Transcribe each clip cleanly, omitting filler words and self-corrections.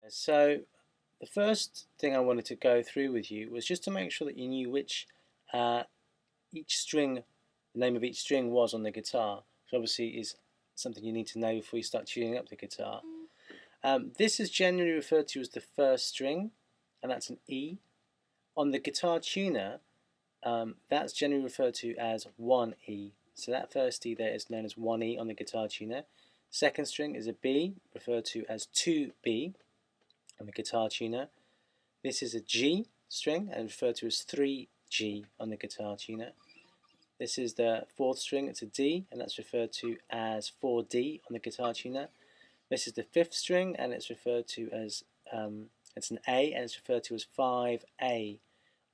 So the first thing I wanted to go through with you was just to make sure that you knew which each string, the name of each string was on the guitar, which obviously is something you need to know before you start tuning up the guitar. This is generally referred to as the first string, and that's an E. On the guitar tuner, that's generally referred to as 1E. So that first E there is known as 1E on the guitar tuner. Second string is a B, referred to as 2B on the guitar tuner. This is a G string and referred to as 3G on the guitar tuner. This is the fourth string, it's a D, and that's referred to as 4D on the guitar tuner. This is the fifth string, and it's referred to as, it's an A, and it's referred to as 5A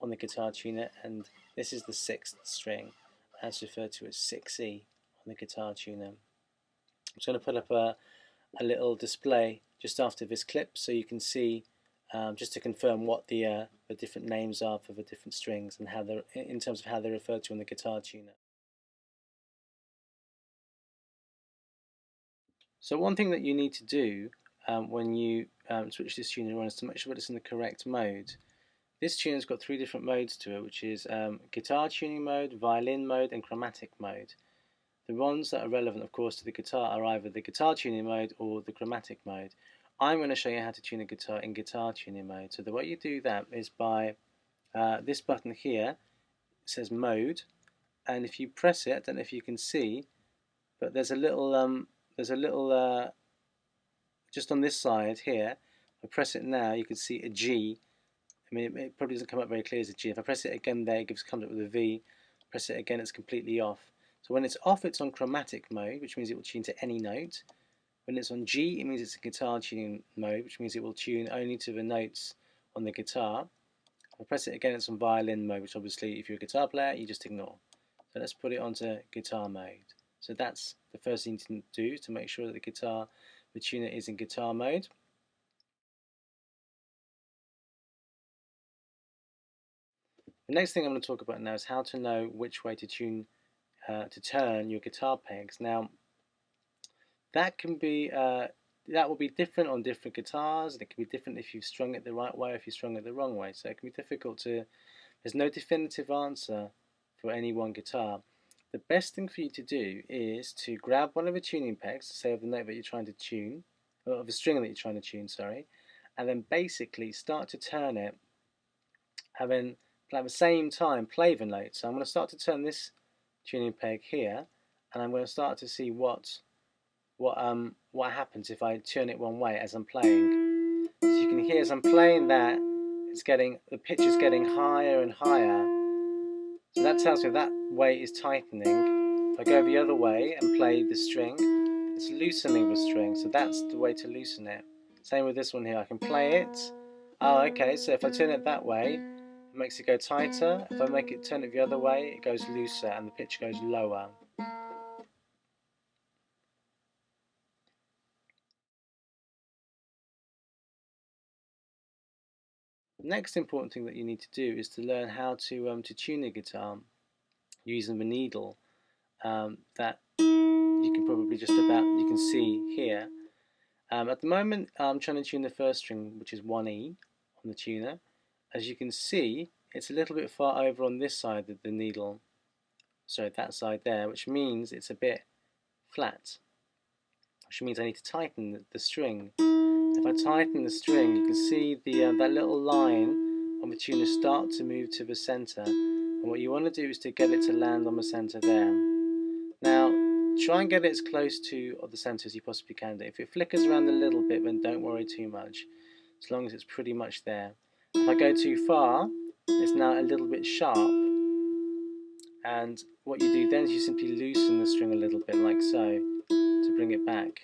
on the guitar tuner. And this is the sixth string, and it's referred to as 6E on the guitar tuner. I'm just going to put up a little display just after this clip so you can see, just to confirm what the different names are for the different strings and how they're, in terms of how they're referred to on the guitar tuner. So one thing that you need to do when you switch this tuner on is to make sure that it's in the correct mode. This tuner's got three different modes to it, which is guitar tuning mode, violin mode, and chromatic mode. The ones that are relevant, of course, to the guitar are either the guitar tuning mode or the chromatic mode. I'm going to show you how to tune a guitar in guitar tuning mode. So the way you do that is by this button here. It says mode, and if you press it, I don't know if you can see, but there's a little just on this side here. If I press it now, you can see a G. I mean, it probably doesn't come up very clear as a G. If I press it again there, it comes up with a V. Press it again, it's completely off. So when it's off, it's on chromatic mode, which means it will tune to any note. When it's on G, it means it's a guitar tuning mode, which means it will tune only to the notes on the guitar. If I press it again, it's on violin mode, which obviously, if you're a guitar player, you just ignore. So let's put it onto guitar mode. So that's the first thing to do, to make sure that the tuner is in guitar mode. The next thing I'm going to talk about now is how to know which way to tune, to turn your guitar pegs. Now, that can be that will be different on different guitars, and it can be different if you've strung it the right way or if you've strung it the wrong way. So it can be difficult to. There's no definitive answer for any one guitar. The best thing for you to do is to grab one of the tuning pegs, say of the note that you're trying to tune, or of the string that you're trying to tune, sorry, and then basically start to turn it, and then at the same time play the note. So I'm going to start to turn this tuning peg here, and I'm going to start to see what happens if I turn it one way as I'm playing. So you can hear as I'm playing that, the pitch is getting higher and higher. So that tells me that way is tightening. If I go the other way and play the string, it's loosening the string. So that's the way to loosen it. Same with this one here. I can play it. Oh, okay. So if I turn it that way, it makes it go tighter. If I turn it the other way, it goes looser and the pitch goes lower. The next important thing that you need to do is to learn how to tune a guitar using the needle that you can probably you can see here. At the moment, I'm trying to tune the first string, which is 1E on the tuner. As you can see, it's a little bit far over on this side of the needle, so that side there, which means it's a bit flat, which means I need to tighten the string. If I tighten the string, you can see that little line on the tuner start to move to the center, and what you want to do is to get it to land on the center there. Now, try and get it as close to the center as you possibly can do. If it flickers around a little bit, then don't worry too much, as long as it's pretty much there. If I go too far, it's now a little bit sharp, and what you do then is you simply loosen the string a little bit, like so, to bring it back.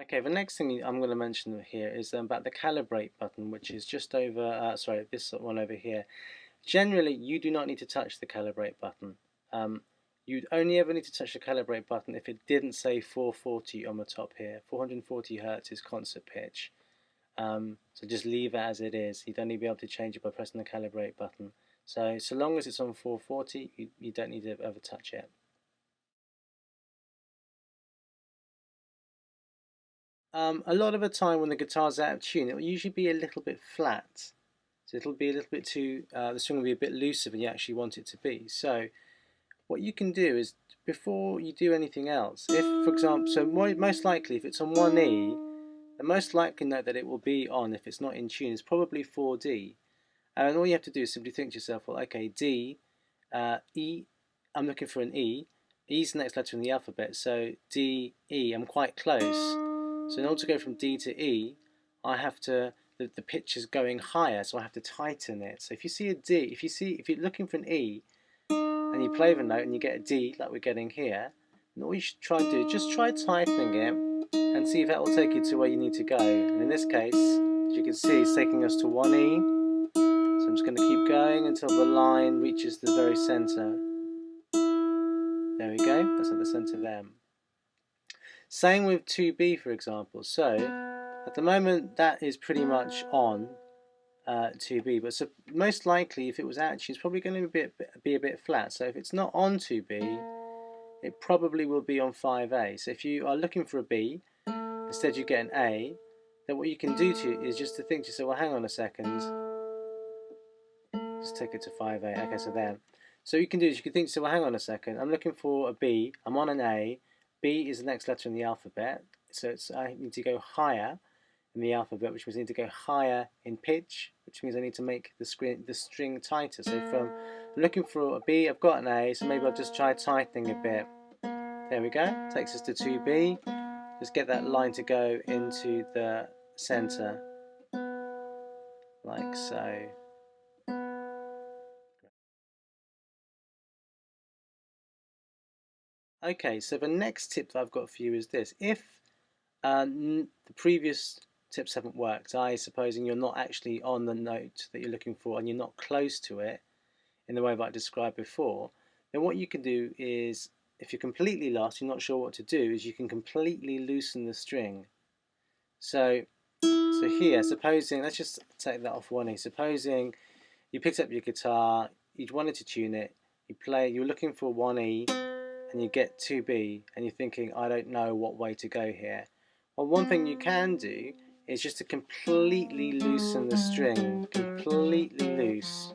Okay, the next thing I'm going to mention here is about the calibrate button, which is just over, sorry, this one over here. Generally, you do not need to touch the calibrate button. You'd only ever need to touch the calibrate button if it didn't say 440 on the top here. 440 Hertz is concert pitch. So just leave it as it is. You'd only be able to change it by pressing the calibrate button. So long as it's on 440, you don't need to ever touch it. A lot of the time when the guitar's out of tune, it will usually be a little bit flat. So it'll be a little bit too, the string will be a bit looser than you actually want it to be. So what you can do is, before you do anything else, if, for example, so most likely if it's on 1E, the most likely note that it will be on if it's not in tune is probably 4D. And all you have to do is simply think to yourself, well, okay, D, E, I'm looking for an E. E is the next letter in the alphabet, so D, E, I'm quite close. So in order to go from D to E, I have to, the pitch is going higher, so I have to tighten it. So if you see a D, if you're looking for an E, and you play the note and you get a D, like we're getting here, then all you should try and do is just try tightening it, and see if that will take you to where you need to go. And in this case, as you can see, it's taking us to 1E. So I'm just going to keep going until the line reaches the very centre. There we go, that's at the centre there. Same with 2B, for example. So at the moment that is pretty much on 2B, but so most likely if it was actually, it's probably going to be a bit flat. So if it's not on 2B, it probably will be on 5A. So if you are looking for a B, instead you get an A, then what you can do is just to think to yourself, well, hang on a second, just take it to 5A. Okay, so there. So what you can do is you can think, so well, hang on a second, I'm looking for a B, I'm on an A, B is the next letter in the alphabet, so I need to go higher in the alphabet, which means I need to go higher in pitch, which means I need to make the string tighter. So if I'm looking for a B, I've got an A, so maybe I'll just try tightening a bit. There we go, takes us to 2B. Just get that line to go into the centre, like so. Okay, so the next tip that I've got for you is this. If the previous tips haven't worked, supposing you're not actually on the note that you're looking for and you're not close to it in the way that I described before, then what you can do is, if you're completely lost, you're not sure what to do, is you can completely loosen the string. So here, supposing, let's just take that off 1E. Supposing you picked up your guitar, you wanted to tune it, you're looking for 1E, and you get 2B, and you're thinking, I don't know what way to go here. Well, one thing you can do is just to completely loosen the string, completely loose.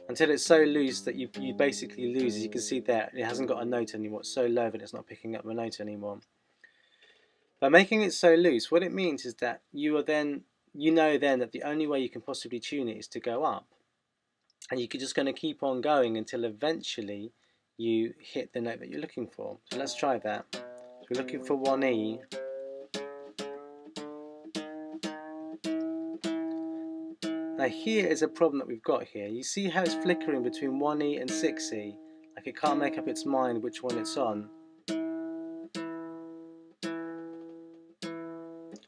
Until it's so loose that you basically lose, as you can see there, it hasn't got a note anymore. It's so low that it's not picking up the note anymore. By making it so loose, what it means is that you know then that the only way you can possibly tune it is to go up. And you're just going to keep on going until eventually you hit the note that you're looking for. So let's try that. So we're looking for 1E. Now here is a problem that we've got here. You see how it's flickering between 1E and 6E? Like it can't make up its mind which one it's on.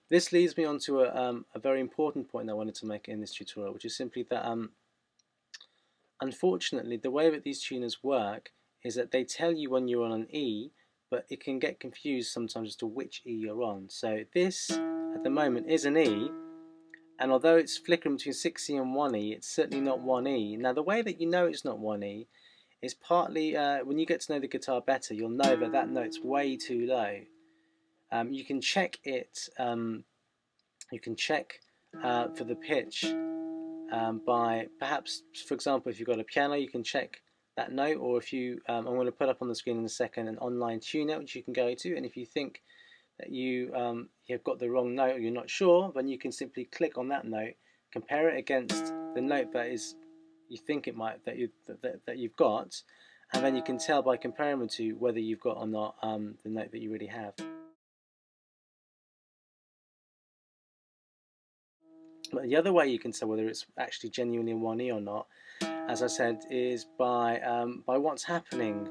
This leads me on to a very important point I wanted to make in this tutorial, which is simply that unfortunately the way that these tuners work is that they tell you when you're on an E, but it can get confused sometimes as to which E you're on. So this at the moment is an E, and although it's flickering between 6E and 1E, it's certainly not 1E. Now the way that you know it's not 1E is partly when you get to know the guitar better, you'll know that that note's way too low. You can check it. You can check for the pitch by perhaps, for example, if you've got a piano, you can check that note, or if you, I'm going to put up on the screen in a second an online tuner which you can go to, and if you think that you've got the wrong note or you're not sure, then you can simply click on that note, compare it against the note that is you think it might that you've got, and then you can tell by comparing the two whether you've got or not the note that you really have. But the other way you can tell whether it's actually genuinely in 1E or not, as I said, is by what's happening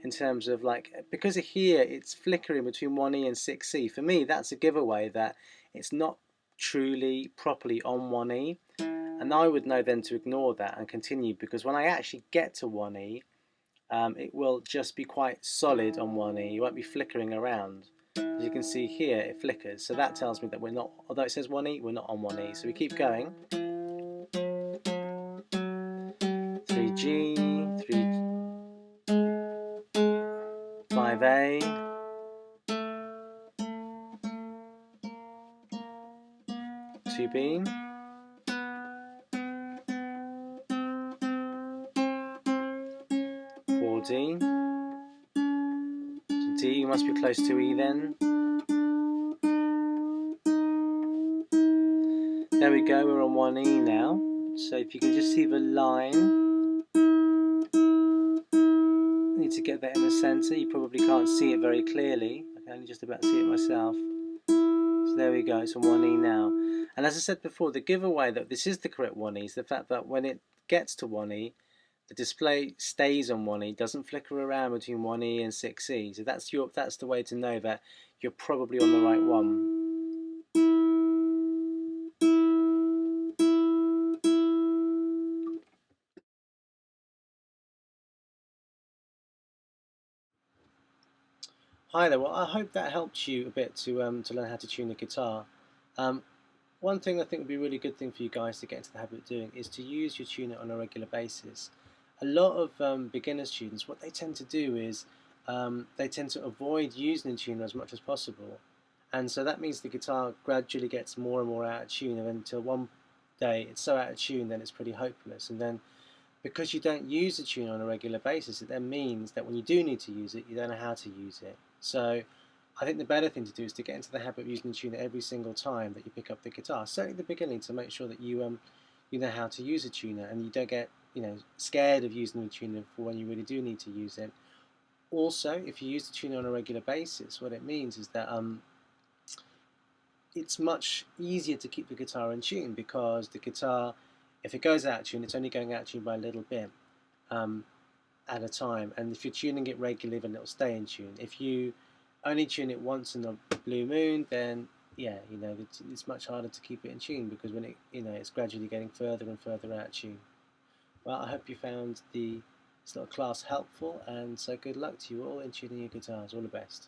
in terms of, like, because here it's flickering between 1E and 6E. For me, that's a giveaway that it's not truly properly on 1E, and I would know then to ignore that and continue, because when I actually get to 1E, it will just be quite solid on 1E. You won't be flickering around. As you can see here, it flickers, so that tells me that we're not, although it says 1E, we're not on 1E. So we keep going. 3G, 3, of A, to B, for D, to D, you must be close to E then. There we go, we're on 1E now. So if you can just see the line, I need to get that in the centre. You probably can't see it very clearly. I can only just about see it myself. So there we go, it's on 1E now. And as I said before, the giveaway that this is the correct 1E is the fact that when it gets to 1E, the display stays on 1E, doesn't flicker around between 1E and 6E. So that's the way to know that you're probably on the right one. Hi there, well I hope that helped you a bit to learn how to tune the guitar. One thing I think would be a really good thing for you guys to get into the habit of doing is to use your tuner on a regular basis. A lot of beginner students, what they tend to do is they tend to avoid using the tuner as much as possible, and so that means the guitar gradually gets more and more out of tune, and until one day it's so out of tune then it's pretty hopeless. And then because you don't use the tuner on a regular basis, it then means that when you do need to use it, you don't know how to use it. So I think the better thing to do is to get into the habit of using the tuner every single time that you pick up the guitar, certainly at the beginning, to make sure that you know how to use a tuner and you don't get scared of using the tuner for when you really do need to use it. Also, if you use the tuner on a regular basis, what it means is that it's much easier to keep the guitar in tune, because the guitar, if it goes out of tune, it's only going out of tune by a little bit at a time, and if you're tuning it regularly, then it'll stay in tune. If you only tune it once in a blue moon, then yeah, it's much harder to keep it in tune, because when it's gradually getting further and further out of tune. Well, I hope you found this little class helpful, and so good luck to you all in tuning your guitars. All the best.